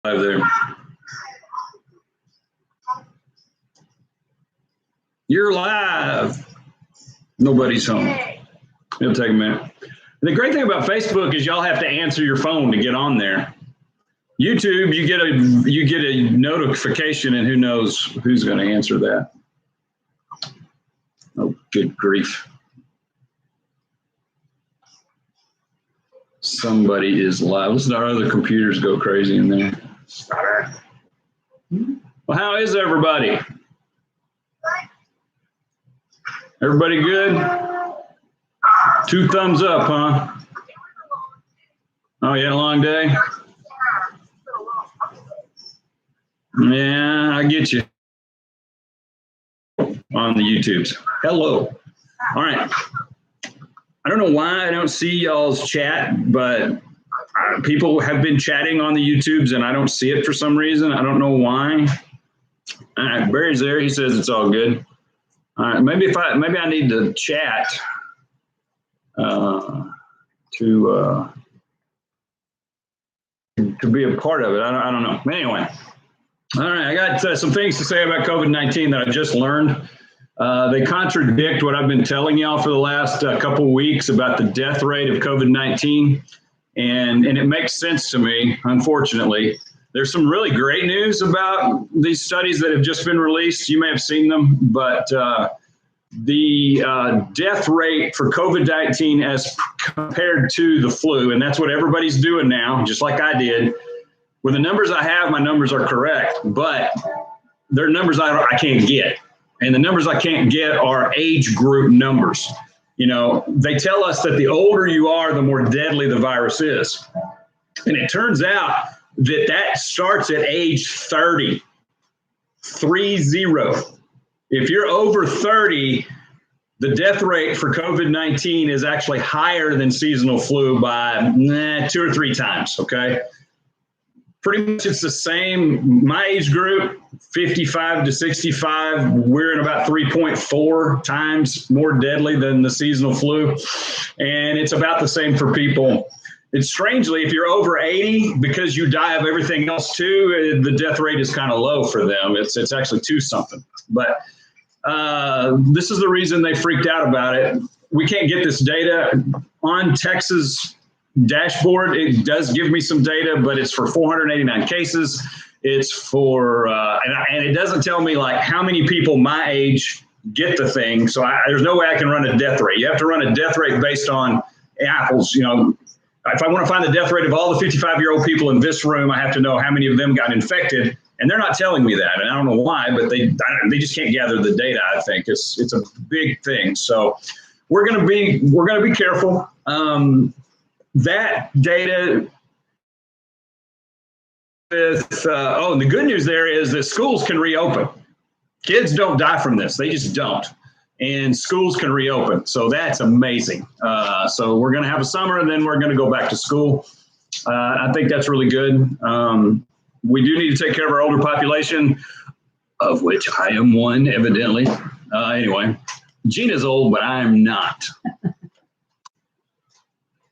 Live there. You're live. Nobody's home. It'll take a minute. The great thing about Facebook is y'all have to answer your phone to get on there. YouTube, you get a notification, and who knows who's going to answer that. Oh, good grief. Somebody is live. Listen to our other computers go crazy in there. Well, how is everybody? Everybody good? 2 thumbs up, huh? Oh, you had a long day? Yeah, I get you. On the YouTubes. Hello. All right. I don't know why I don't see y'all's chat, but people have been chatting on the YouTubes and I don't see it for some reason. I don't know why. All right, Barry's there. He says it's all good. All right, maybe I need to chat to be a part of it. I don't know. Anyway, all right. I got some things to say about COVID-19 that I just learned. They contradict what I've been telling y'all for the last couple of weeks about the death rate of COVID-19, and it makes sense to me. Unfortunately, there's some really great news about these studies that have just been released. You may have seen them, but the death rate for COVID-19 as compared to the flu, and that's what everybody's doing now, just like I did. With the numbers I have, my numbers are correct, but they're numbers I can't get. And the numbers I can't get are age group numbers. You know, they tell us that the older you are, the more deadly the virus is. And it turns out that starts at age 30, 30. If you're over 30, the death rate for COVID-19 is actually higher than seasonal flu by 2 or 3 times, okay? Pretty much it's the same. My age group, 55 to 65, we're in about 3.4 times more deadly than the seasonal flu. And it's about the same for people. It's strangely, if you're over 80, because you die of everything else too, the death rate is kind of low for them. It's actually 2 something. But this is the reason they freaked out about it. We can't get this data on Texas dashboard. It does give me some data, but it's for 489 cases. It's for, and it doesn't tell me like how many people my age get the thing. So there's no way I can run a death rate. You have to run a death rate based on apples. You know, if I want to find the death rate of all the 55-year-old people in this room, I have to know how many of them got infected. And they're not telling me that. And I don't know why, but they just can't gather the data. I think it's a big thing. So we're going to be careful. That data with, the good news there is that schools can reopen. Kids don't die from this. They just don't. And schools can reopen. So that's amazing. So we're going to have a summer and then we're going to go back to school. I think that's really good. We do need to take care of our older population, of which I am one, evidently. Anyway, Gina's old, but I am not.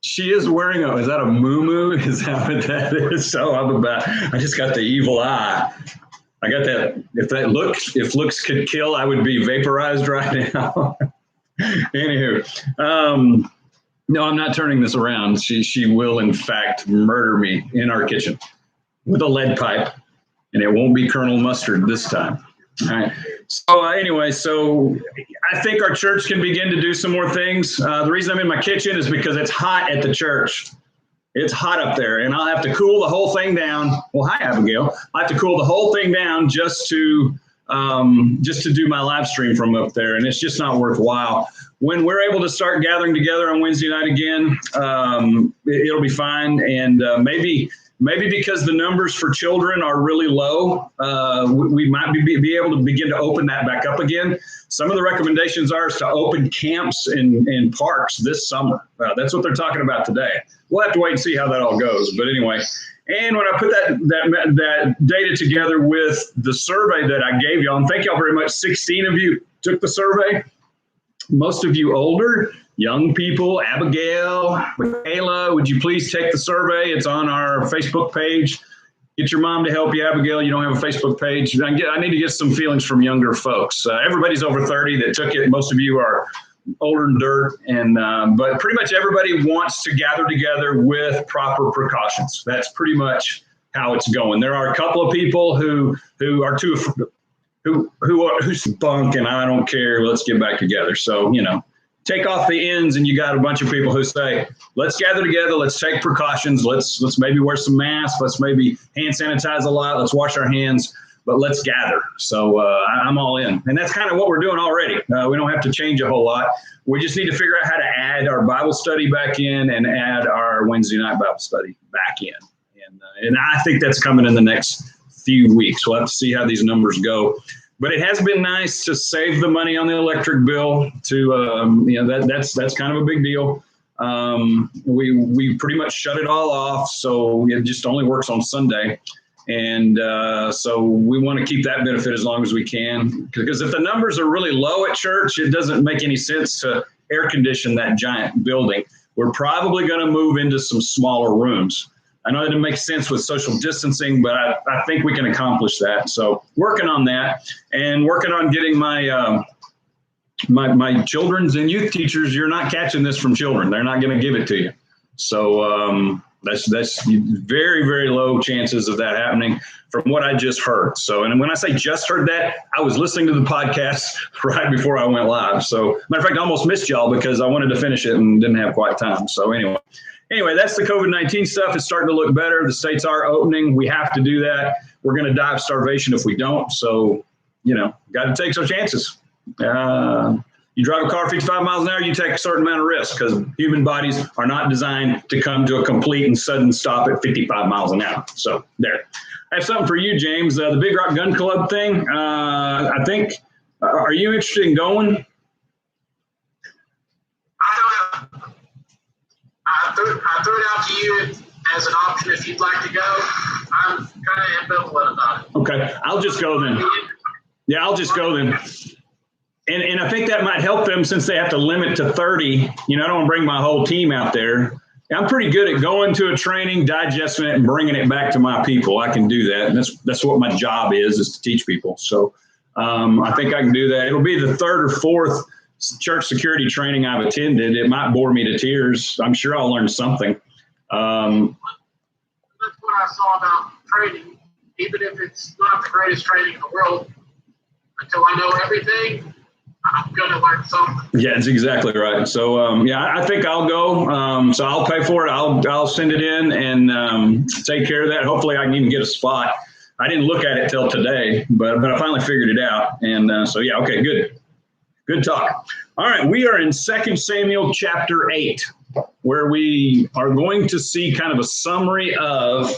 She is wearing is that a muumuu? Is that what that is? So I just got the evil eye. I got that. If looks could kill, I would be vaporized right now. Anywho, no, I'm not turning this around. She will in fact murder me in our kitchen with a lead pipe, and it won't be Colonel Mustard this time. All right. So anyway, so I think our church can begin to do some more things. The reason I'm in my kitchen is because it's hot at the church. It's hot up there, and I'll have to cool the whole thing down. Well, hi, Abigail. I have to cool the whole thing down just to do my live stream from up there, and it's just not worthwhile. When we're able to start gathering together on Wednesday night again, it'll be fine, and maybe because the numbers for children are really low, we might be able to begin to open that back up again. Some of the recommendations are to open camps in parks this summer. That's what they're talking about today. We'll have to wait and see how that all goes. But anyway, and when I put that data together with the survey that I gave y'all, and thank y'all very much, 16 of you took the survey. Most of you older, young people, Abigail, Michaela, would you please take the survey? It's on our Facebook page. Get your mom to help you, Abigail. You don't have a Facebook page. I need to get some feelings from younger folks. Everybody's over 30 that took it. Most of you are older than dirt, but pretty much everybody wants to gather together with proper precautions. That's pretty much how it's going. There are a couple of people who are who's bunk and I don't care. Let's get back together. So, take off the ends and you got a bunch of people who say, let's gather together. Let's take precautions. Let's maybe wear some masks. Let's maybe hand sanitize a lot. Let's wash our hands, but let's gather. So I'm all in. And that's kind of what we're doing already. We don't have to change a whole lot. We just need to figure out how to add our Bible study back in and add our Wednesday night Bible study back in. And I think that's coming in the next few weeks. We'll have to see how these numbers go. But it has been nice to save the money on the electric bill. That's kind of a big deal. We pretty much shut it all off, so it just only works on Sunday, and so we want to keep that benefit as long as we can. Because if the numbers are really low at church, it doesn't make any sense to air condition that giant building. We're probably going to move into some smaller rooms. I know it didn't make sense with social distancing, but I think we can accomplish that. So working on that and working on getting my my children's and youth teachers. You're not catching this from children. They're not going to give it to you. So that's very, very low chances of that happening from what I just heard. So, and when I say just heard that, I was listening to the podcast right before I went live. So matter of fact, I almost missed y'all because I wanted to finish it and didn't have quite time. So Anyway, that's the COVID-19 stuff. It's starting to look better. The states are opening. We have to do that. We're going to die of starvation if we don't. So, got to take some chances. You drive a car 55 miles an hour, you take a certain amount of risk because human bodies are not designed to come to a complete and sudden stop at 55 miles an hour. So there. I have something for you, James. The Big Rock Gun Club thing. I think, are you interested in going? I threw it out to you as an option if you'd like to go. I'm kind of ambivalent about it. Okay, I'll just go then. Yeah, I'll just go then. And I think that might help them since they have to limit to 30. I don't want to bring my whole team out there. I'm pretty good at going to a training, digesting it, and bringing it back to my people. I can do that. And that's what my job is to teach people. So I think I can do that. It'll be the third or fourth church security training I've attended. It might bore me to tears. I'm sure I'll learn something. That's what I saw about training. Even if it's not the greatest training in the world, until I know everything, I'm going to learn something. Yeah, that's exactly right. So, I think I'll go. So I'll pay for it. I'll send it in and take care of that. Hopefully I can even get a spot. I didn't look at it till today, but I finally figured it out. And okay, good. Good talk. All right, we are in 2 Samuel chapter 8, where we are going to see kind of a summary of,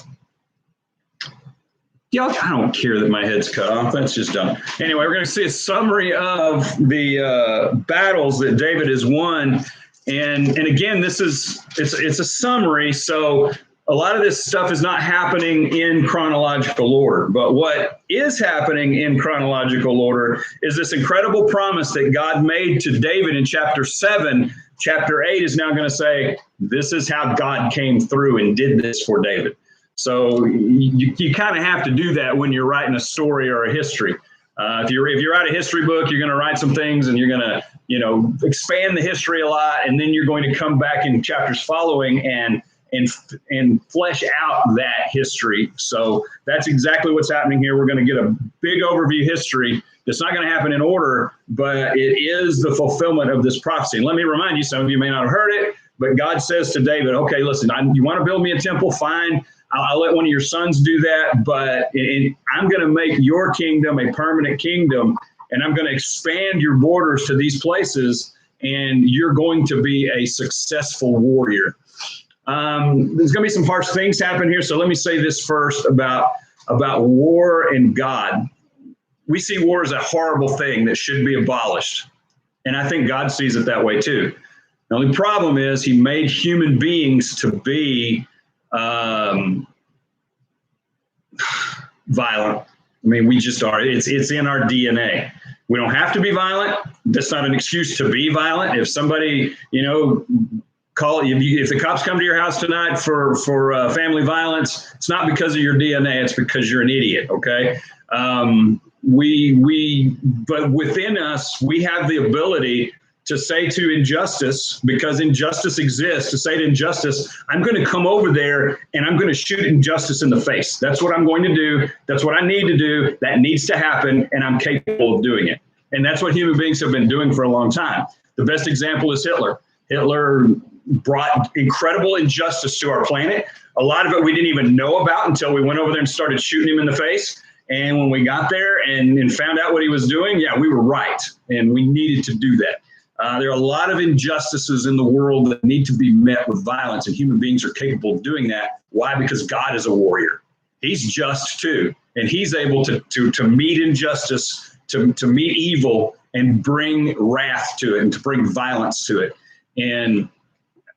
I don't care that my head's cut off. That's just dumb. Anyway, we're going to see a summary of the battles that David has won. And again, it's a summary, so a lot of this stuff is not happening in chronological order, but what is happening in chronological order is this incredible promise that God made to David in chapter 7. Chapter 8 is now going to say, this is how God came through and did this for David. So you kind of have to do that when you're writing a story or a history. If you write a history book, you're going to write some things and you're going to, expand the history a lot. And then you're going to come back in chapters following and flesh out that history. So that's exactly what's happening here. We're going to get a big overview history. It's not going to happen in order, but it is the fulfillment of this prophecy. And let me remind you, some of you may not have heard it, but God says to David, okay, listen, you want to build me a temple? Fine. I'll let one of your sons do that, but I'm going to make your kingdom a permanent kingdom, and I'm going to expand your borders to these places, and you're going to be a successful warrior. There's going to be some harsh things happen here, so let me say this first about war and God. We see war as a horrible thing that should be abolished, and I think God sees it that way too. The only problem is he made human beings to be violent. I mean, we just are. It's in our DNA. We don't have to be violent. That's not an excuse to be violent. If somebody, if the cops come to your house tonight for family violence, it's not because of your DNA, it's because you're an idiot. Okay. But within us, we have the ability to say to injustice, because injustice exists, to say to injustice, I'm going to come over there and I'm going to shoot injustice in the face. That's what I'm going to do. That's what I need to do. That needs to happen, and I'm capable of doing it. And that's what human beings have been doing for a long time. The best example is Hitler. Hitler brought incredible injustice to our planet. A lot of it we didn't even know about until we went over there and started shooting him in the face. And when we got there and found out what he was doing, yeah, we were right. And we needed to do that. There are a lot of injustices in the world that need to be met with violence, and human beings are capable of doing that. Why? Because God is a warrior. He's just too, and he's able to meet injustice, to meet evil, and bring wrath to it, and to bring violence to it. And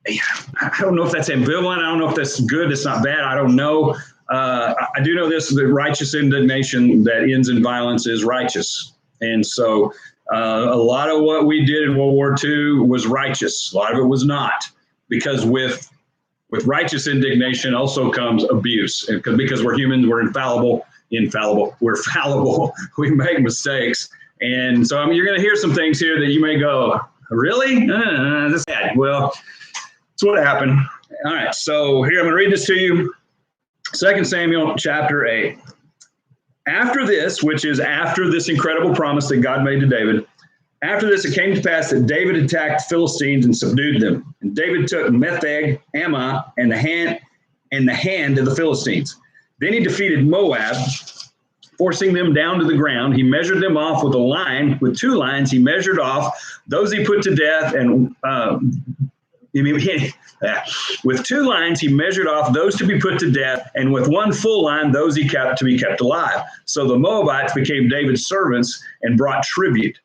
I don't know if that's ambivalent. I don't know if that's good. It's not bad. I don't know. I do know this: that righteous indignation that ends in violence is righteous, and so. A lot of what we did in World War II was righteous. A lot of it was not, because with righteous indignation also comes abuse. And because we're humans, we're infallible. We're fallible. We make mistakes. And so you're going to hear some things here that you may go, really? This is bad. Well, that's what happened. All right. So here, I'm going to read this to you. 2 Samuel chapter 8. After this, which is after this incredible promise that God made to David, after this it came to pass that David attacked the Philistines and subdued them. And David took Metheg, Ammah, and the hand of the Philistines. Then he defeated Moab, forcing them down to the ground. He measured them off with a line, with 2 lines. He measured off those he put to death, and with 2 lines, he measured off those to be put to death, and with 1 full line, those he kept to be kept alive. So the Moabites became David's servants and brought tribute.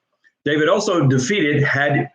David also defeated Hadadezer.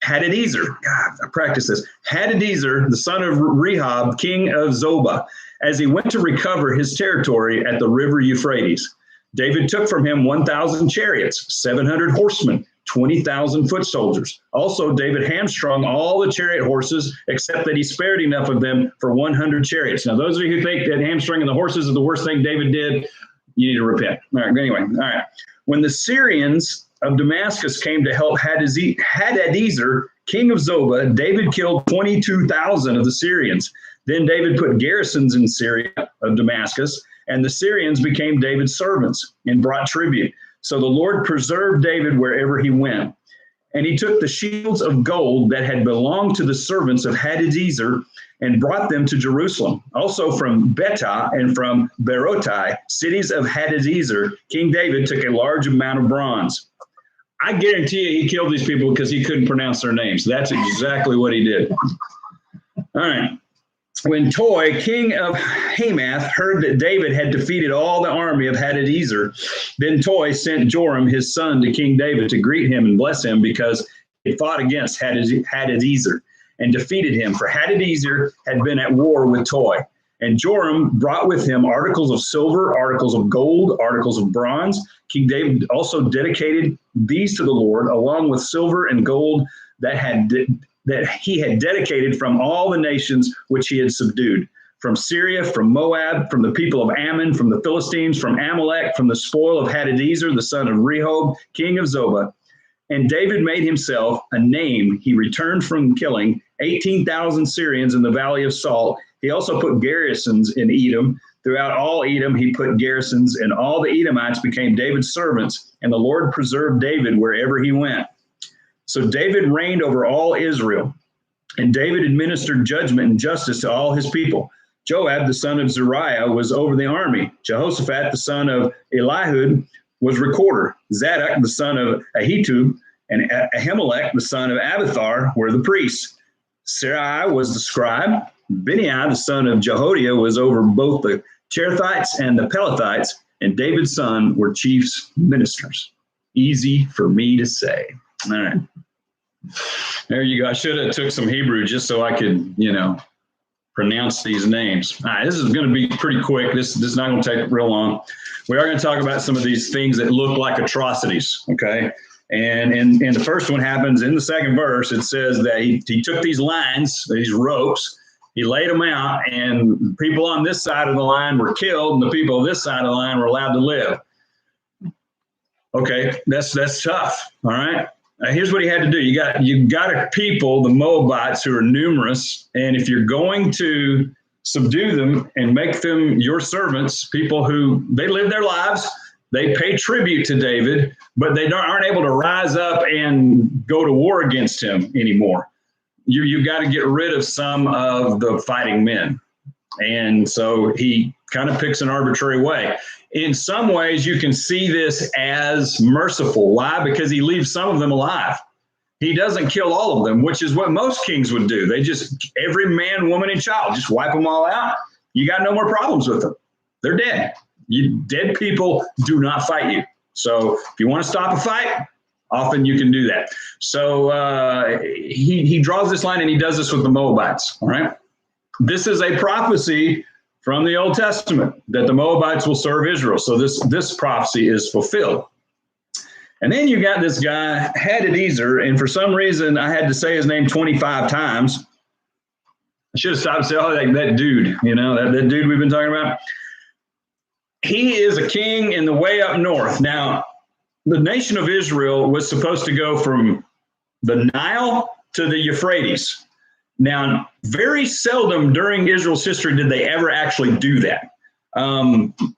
God, I practiced this. Hadadezer, the son of Rehob, king of Zobah, as he went to recover his territory at the river Euphrates. David took from him 1,000 chariots, 700 horsemen, 20,000 foot soldiers. Also, David hamstrung all the chariot horses, except that he spared enough of them for 100 chariots. Now, those of you who think that hamstringing the horses is the worst thing David did, you need to repent. All right, anyway, all right. When the Syrians of Damascus came to help Hadadezer, king of Zobah, David killed 22,000 of the Syrians. Then David put garrisons in Syria of Damascus, and the Syrians became David's servants and brought tribute. So the Lord preserved David wherever he went. And he took the shields of gold that had belonged to the servants of Hadadezer and brought them to Jerusalem. Also from Betah and from Berotai, cities of Hadadezer, King David took a large amount of bronze. I guarantee you he killed these people because he couldn't pronounce their names. That's exactly what he did. All right. When Toi, king of Hamath, heard that David had defeated all the army of Hadadezer, then Toi sent Joram, his son, to King David to greet him and bless him, because he fought against Hadadezer and defeated him. For Hadadezer had been at war with Toi. And Joram brought with him articles of silver, articles of gold, articles of bronze. King David also dedicated these to the Lord, along with silver and gold that he had dedicated from all the nations which he had subdued, from Syria, from Moab, from the people of Ammon, from the Philistines, from Amalek, from the spoil of Hadadezer, the son of Rehob, king of Zobah. And David made himself a name. He returned from killing 18,000 Syrians in the Valley of Salt. He also put garrisons in Edom. Throughout all Edom, he put garrisons, and all the Edomites became David's servants, and the Lord preserved David wherever he went. So David reigned over all Israel, and David administered judgment and justice to all his people. Joab, the son of Zeruiah, was over the army. Jehoshaphat, the son of Elihud, was recorder. Zadok, the son of Ahitub, and Ahimelech, the son of Abithar, were the priests. Sarai was the scribe. Benaiah, the son of Jehoiada, was over both the Cherethites and the Pelethites, and David's son were chiefs ministers. Easy for me to say. All right. There you go. I should have took some Hebrew just so I could, pronounce these names. All right, this is going to be pretty quick. This is not going to take real long. We are going to talk about some of these things that look like atrocities, okay? And the first one happens in the second verse. It says that he took these lines, these ropes, he laid them out, and people on this side of the line were killed, and the people on this side of the line were allowed to live. Okay, that's tough. All right. Here's what he had to do. You got a people, the Moabites, who are numerous, and if you're going to subdue them and make them your servants, people who they live their lives, they pay tribute to David, but they aren't able to rise up and go to war against him anymore. You've got to get rid of some of the fighting men. And so he kind of picks an arbitrary way. In some ways, you can see this as merciful. Why? Because he leaves some of them alive. He doesn't kill all of them, which is what most kings would do. They just, every man, woman, and child, just wipe them all out. You got no more problems with them. They're dead. Dead people do not fight you. So if you want to stop a fight, often you can do that. So he draws this line, and he does this with the Moabites. All right. This is a prophecy from the Old Testament that the Moabites will serve Israel. So this prophecy is fulfilled. And then you got this guy, Hadadezer, and for some reason I had to say his name 25 times. I should have stopped and said, oh, that dude, that dude we've been talking about. He is a king in the way up north. Now, the nation of Israel was supposed to go from the Nile to the Euphrates. Now, very seldom during Israel's history did they ever actually do that.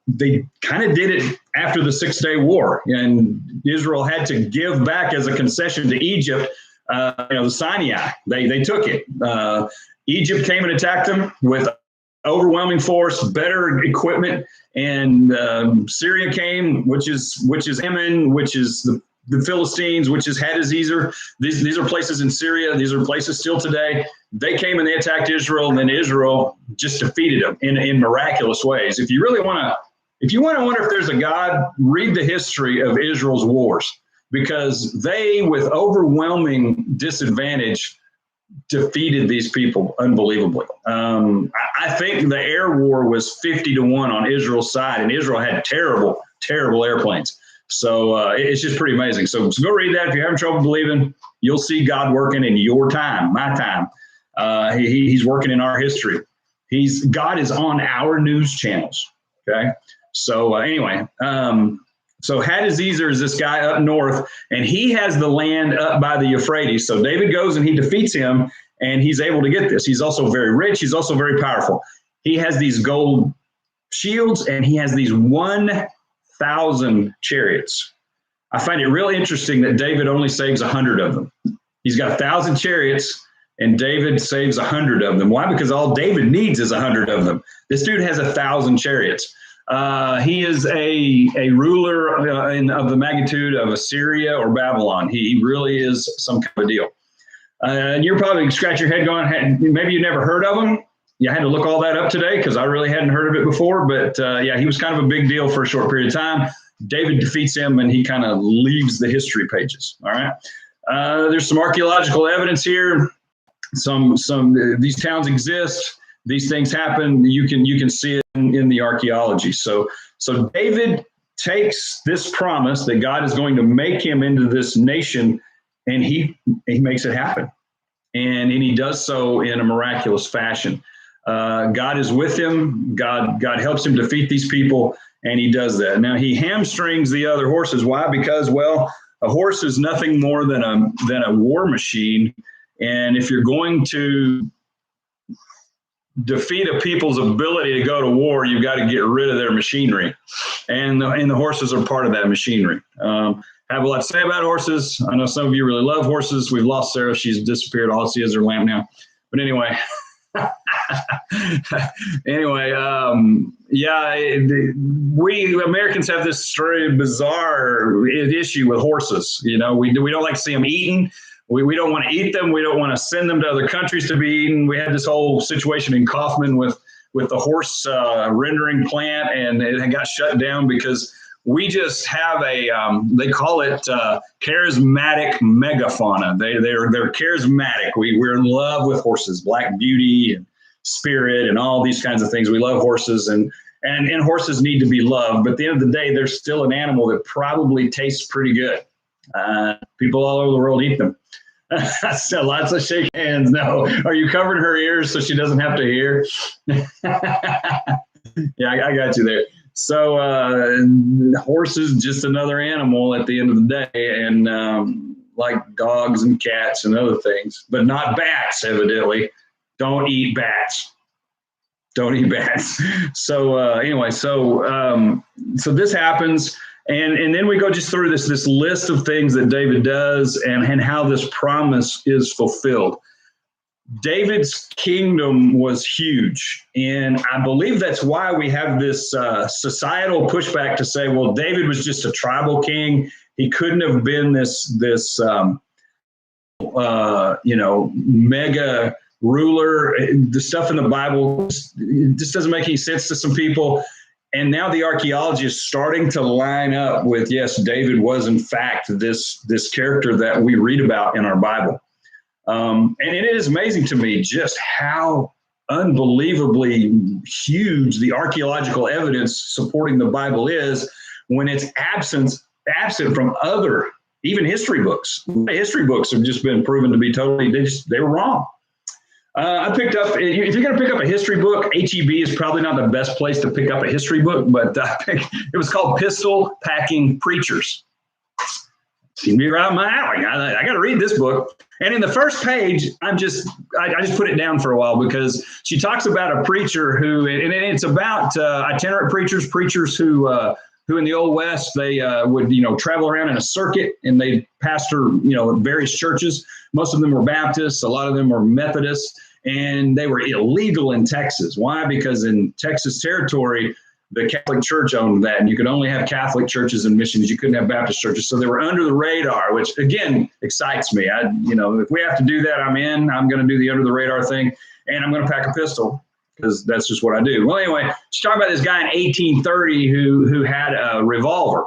They kind of did it after the 6-day war, and Israel had to give back as a concession to Egypt, the Sinai. They took it. Egypt came and attacked them with overwhelming force, better equipment, and Syria came, which is Ammon, which is the Philistines, which is Hadadezer. These are places in Syria. These are places still today. They came and they attacked Israel, and then Israel just defeated them in miraculous ways. If you want to wonder if there's a God, read the history of Israel's wars, because they, with overwhelming disadvantage, defeated these people unbelievably. I think the air war was 50-1 on Israel's side, and Israel had terrible, terrible airplanes. So it's just pretty amazing. So go read that. If you're having trouble believing, you'll see God working in your time, my time. He's working in our history. God is on our news channels. Okay. So anyway, so Hadadezer is this guy up north, and he has the land up by the Euphrates. So David goes and he defeats him, and he's able to get this. He's also very rich. He's also very powerful. He has these gold shields, and he has these 1,000 chariots. I find it really interesting that David only saves 100 of them. He's got 1,000 chariots, and David saves 100 of them. Why? Because all David needs is 100 of them. This dude has 1,000 chariots. He is a ruler of the magnitude of Assyria or Babylon. He really is some kind of deal. And you're probably scratching your head going, maybe you never heard of him. Yeah, I had to look all that up today because I really hadn't heard of it before. But yeah, he was kind of a big deal for a short period of time. David defeats him, and he kind of leaves the history pages. All right. There's some archaeological evidence here. These towns exist. These things happen. You can see it in the archaeology. So David takes this promise that God is going to make him into this nation, and he makes it happen. And he does so in a miraculous fashion. God is with him. God helps him defeat these people, and he does that. Now he hamstrings the other horses. Why? Because, well, a horse is nothing more than a war machine. And if you're going to defeat a people's ability to go to war, you've got to get rid of their machinery. And the horses are part of that machinery. Have a lot to say about horses. I know some of you really love horses. We've lost Sarah. She's disappeared. All I see is her lamp now. But anyway. We Americans have this very bizarre issue with horses. We don't like to see them eaten. We don't want to eat them. We don't want to send them to other countries to be eaten. We had this whole situation in Kaufman with the horse rendering plant, and it got shut down because we just have they call it charismatic megafauna. They're charismatic. We're in love with horses, Black Beauty and Spirit and all these kinds of things. We love horses, and horses need to be loved. But at the end of the day, they're still an animal that probably tastes pretty good. People all over the world eat them. So lots of shake hands. No, are you covering her ears so she doesn't have to hear? Yeah, I got you there. So horse is just another animal at the end of the day, and like dogs and cats and other things, but not bats, evidently. Don't eat bats. Don't eat bats. So anyway, so this happens. And then we go just through this list of things that David does and how this promise is fulfilled. David's kingdom was huge. And I believe that's why we have this societal pushback to say, well, David was just a tribal king. He couldn't have been this mega ruler. The stuff in the Bible just doesn't make any sense to some people. And now the archaeology is starting to line up with, yes, David was in fact this character that we read about in our Bible. And it is amazing to me just how unbelievably huge the archaeological evidence supporting the Bible is when it's absent from other, even history books. History books have just been proven to be they were wrong. I picked up, if you're going to pick up a history book, HEB is probably not the best place to pick up a history book, but it was called Pistol Packing Preachers. Seemed to be right up my alley. I got to read this book. And in the first page, I just put it down for a while because she talks about a preacher who, and it's about itinerant preachers who in the Old West, they would, travel around in a circuit and they pastor, various churches. Most of them were Baptists. A lot of them were Methodists. And they were illegal in Texas. Why? Because in Texas territory, the Catholic Church owned that, and you could only have Catholic churches and missions. You couldn't have Baptist churches. So they were under the radar, which, again, excites me. If we have to do that, I'm in. I'm going to do the under the radar thing, and I'm going to pack a pistol because that's just what I do. Well, anyway, she's talking about this guy in 1830 who had a revolver.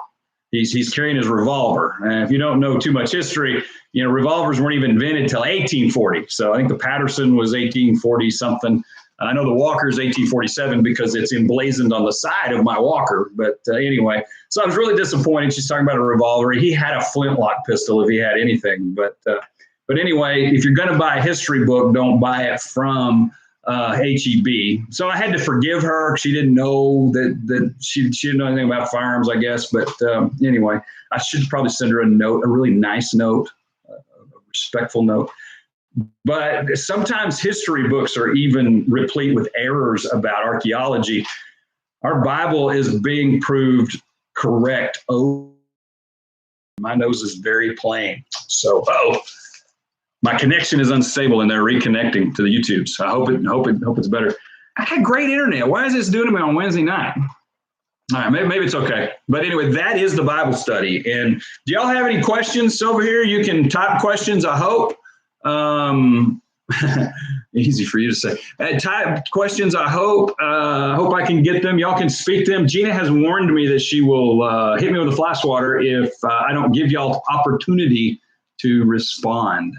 He's carrying his revolver. And if you don't know too much history, revolvers weren't even invented until 1840. So I think the Patterson was 1840 something. I know the Walker is 1847 because it's emblazoned on the side of my Walker. But anyway, so I was really disappointed. She's talking about a revolver. He had a flintlock pistol if he had anything. But anyway, if you're going to buy a history book, don't buy it from HEB. So I had to forgive her. She didn't know that she didn't know anything about firearms, I guess. But anyway, I should probably send her a note, a really nice note, a respectful note. But sometimes history books are even replete with errors about archaeology. Our Bible is being proved correct. Oh, my nose is very plain. So, my connection is unstable and they're reconnecting to the YouTube. So I hope it's better. I got great internet. Why is this doing to me on Wednesday night? All right, maybe it's okay. But anyway, that is the Bible study. And do y'all have any questions over here? You can type questions, I hope. Easy for you to say. Type questions, I hope. Hope I can get them. Y'all can speak them. Gina has warned me that she will hit me with a fly swatter if I don't give y'all opportunity to respond.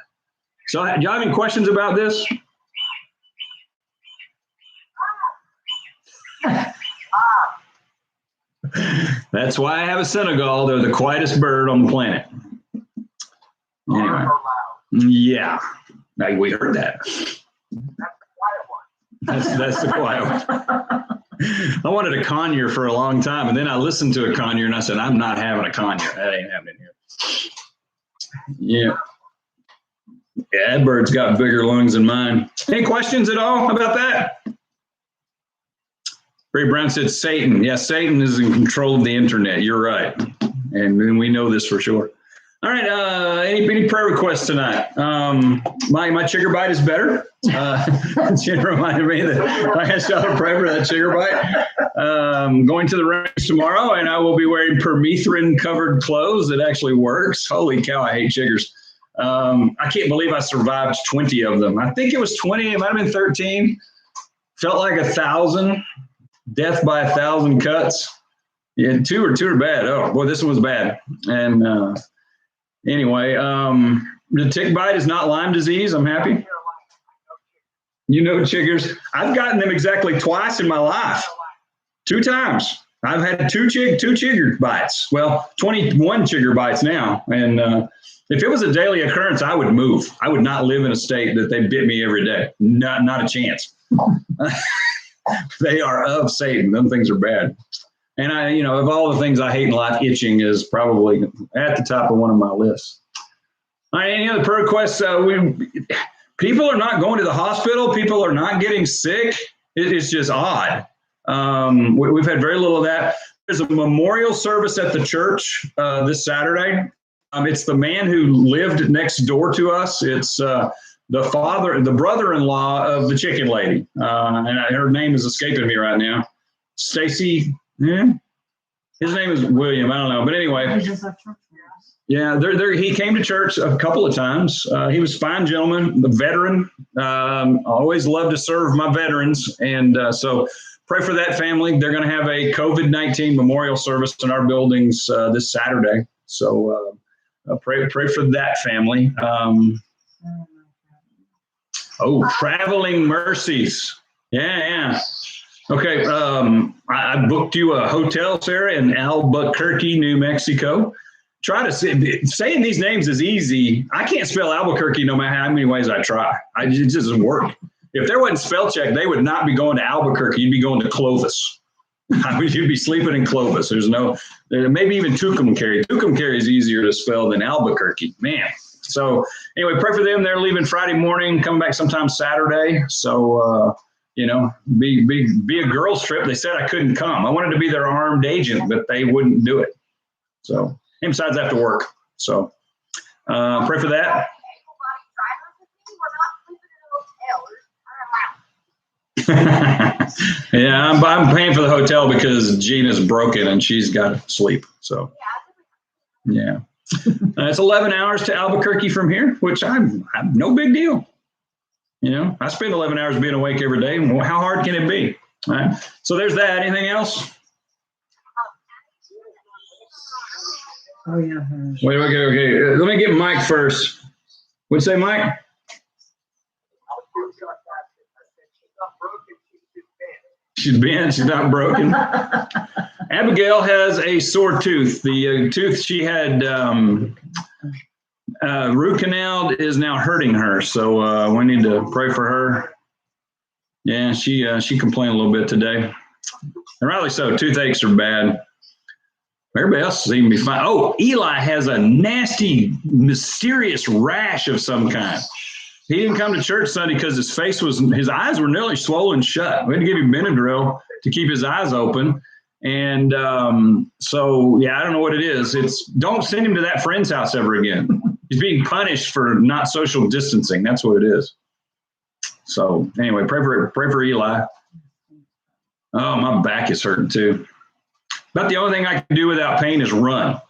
So do y'all have any questions about this? That's why I have a Senegal. They're the quietest bird on the planet. Anyway. Yeah, we heard that. That's the quiet one. I wanted a conure for a long time, and then I listened to a conure, and I said, I'm not having a conure. That ain't happening here. Yeah. Yeah, that bird's got bigger lungs than mine. Any questions at all about that? Ray Brown said Satan. Yeah, Satan is in control of the internet. You're right. And we know this for sure. All right, any prayer requests tonight? My chigger bite is better. Jen reminded me that I had to pray for that chigger bite. Going to the range tomorrow, and I will be wearing permethrin-covered clothes. It actually works. Holy cow, I hate chiggers. I can't believe I survived 20 of them. I think it was 20. It might have been 13. Felt like 1,000. Death by 1,000 cuts. Yeah, two are bad. Oh, boy, this one was bad. And anyway, the tick bite is not Lyme disease. I'm happy. You know chiggers. I've gotten them exactly twice in my life. 2 times. I've had two chigger bites. Well, 21 chigger bites now. And if it was a daily occurrence, I would move. I would not live in a state that they bit me every day. Not a chance. They are of Satan. Them things are bad. And of all the things I hate in life, itching is probably at the top of one of my lists. All right, any other prayer requests? People are not going to the hospital. People are not getting sick. It's just odd. We've had very little of that. There's a memorial service at the church this Saturday. It's the man who lived next door to us. It's the brother-in-law of the chicken lady. And her name is escaping me right now. Stacy. Yeah. His name is William. I don't know. But anyway. Yeah, he came to church a couple of times. He was a fine gentleman, a veteran. Always love to serve my veterans. And so pray for that family. They're going to have a COVID-19 memorial service in our buildings this Saturday. So pray for that family. Traveling mercies. Yeah. Okay, I booked you a hotel, Sarah, in Albuquerque, New Mexico. Try to saying these names is easy. I can't spell Albuquerque no matter how many ways I try. It just doesn't work. If there wasn't spell check, they would not be going to Albuquerque. You'd be going to Clovis. You'd be sleeping in Clovis. Maybe even Tucumcari. Tucumcari is easier to spell than Albuquerque. Man. So anyway, pray for them. They're leaving Friday morning, coming back sometime Saturday. So, be a girls trip. They said I couldn't come. I wanted to be their armed agent, but they wouldn't do it. So, and besides, I have to work. So, pray for that. Yeah, I'm paying for the hotel because Gina's broken and she's got to sleep. So, yeah. It's 11 hours to Albuquerque from here, which I'm no big deal. I spend 11 hours being awake every day. How hard can it be? All right. So there's that. Anything else? Oh, yeah. Wait, okay. Let me get Mike first. What'd you say, Mike? She's bent. She's not broken. Abigail has a sore tooth. The tooth she had root canal is now hurting her. So we need to pray for her. Yeah, she complained a little bit today. And rightly so. Toothaches are bad. Everybody else seems to be fine. Oh, Eli has a nasty, mysterious rash of some kind. He didn't come to church Sunday because his eyes were nearly swollen shut. We had to give him Benadryl to keep his eyes open. And so, I don't know what it is. Don't send him to that friend's house ever again. He's being punished for not social distancing. That's what it is. So anyway, pray for Eli. Oh, my back is hurting too. About the only thing I can do without pain is run.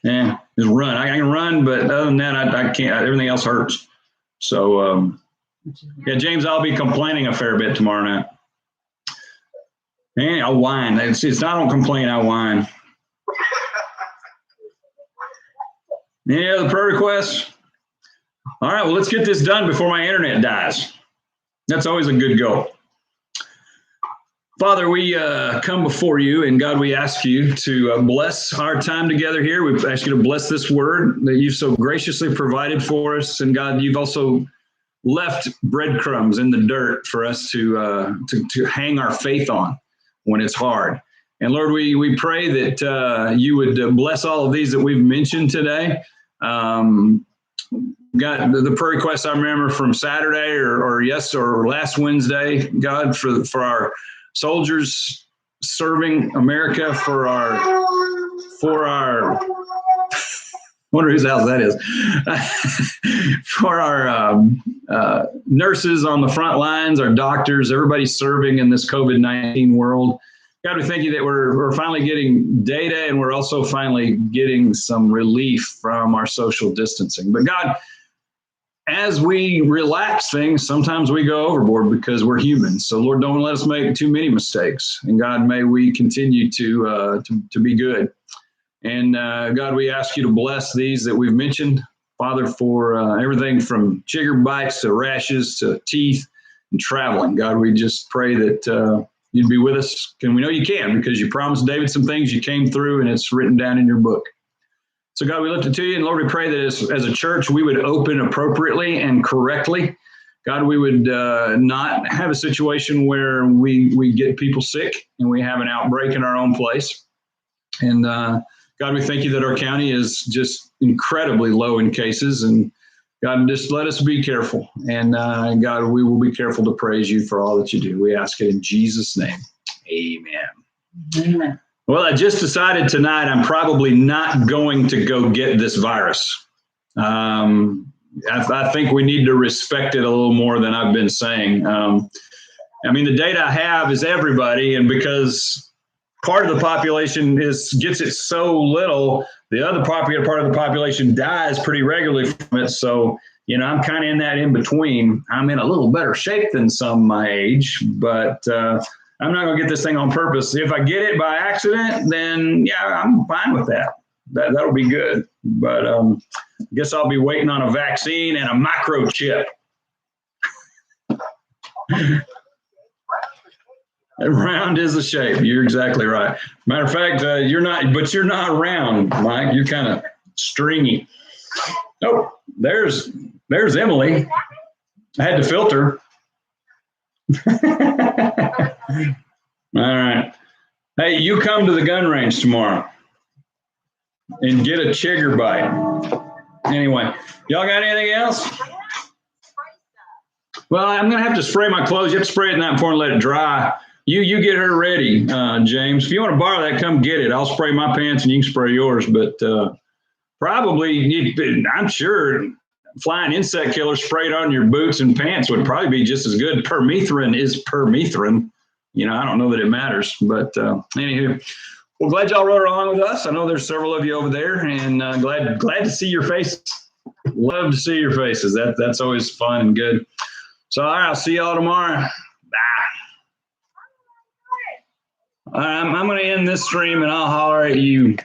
Yeah, is run. I can run, but other than that, I can't. Everything else hurts. So, James, I'll be complaining a fair bit tomorrow night. Yeah, I'll whine. It's I don't complain, I whine. Any other prayer requests? All right, well, let's get this done before my internet dies. That's always a good goal. Father, we come before you, and God, we ask you to bless our time together here. We ask you to bless this word that you've so graciously provided for us. And God, you've also left breadcrumbs in the dirt for us to hang our faith on when it's hard. And Lord, we pray that you would bless all of these that we've mentioned today. God, the prayer requests I remember from Saturday or last Wednesday, God, for our soldiers serving America, for our wonder whose house that is, for our nurses on the front lines, our doctors, everybody serving in this COVID-19 world. God, we thank you that we're finally getting data, and we're also finally getting some relief from our social distancing. But God, as we relax things, sometimes we go overboard because we're humans. So Lord, don't let us make too many mistakes. And God, may we continue to be good. And God, we ask you to bless these that we've mentioned, Father, for everything from chigger bites to rashes to teeth and traveling. God, we just pray that you'd be with us. And we know you can, because you promised David some things, you came through, and it's written down in your book. So God, we lift it to you, and Lord, we pray that as a church, we would open appropriately and correctly. God, we would not have a situation where we get people sick and we have an outbreak in our own place. And God, we thank you that our county is just incredibly low in cases. And God, just let us be careful. And God, we will be careful to praise you for all that you do. We ask it in Jesus' name. Amen. Amen. Well, I just decided tonight I'm probably not going to go get this virus. I think we need to respect it a little more than I've been saying. I mean, the data I have is everybody, and because part of the population gets it so little, the other part of the population dies pretty regularly from it. So, I'm kind of in that in between. I'm in a little better shape than some my age, but I'm not going to get this thing on purpose. If I get it by accident, then yeah, I'm fine with that. That'll be good. But I guess I'll be waiting on a vaccine and a microchip. Round is the shape. You're exactly right. Matter of fact, you're not round, Mike. You're kind of stringy. Oh, there's Emily. I had to filter. All right. Hey, you come to the gun range tomorrow and get a chigger bite. Anyway, y'all got anything else? Well, I'm going to have to spray my clothes. You have to spray it the night before and let it dry. You get her ready, James. If you want to borrow that, come get it. I'll spray my pants and you can spray yours. But probably, I'm sure flying insect killer sprayed on your boots and pants would probably be just as good. Permethrin is permethrin. I don't know that it matters. But anywho, well, glad y'all rode along with us. I know there's several of you over there, and glad to see your faces. Love to see your faces. That's always fun and good. So, all right, I'll see y'all tomorrow. Bye. I'm going to end this stream, and I'll holler at you.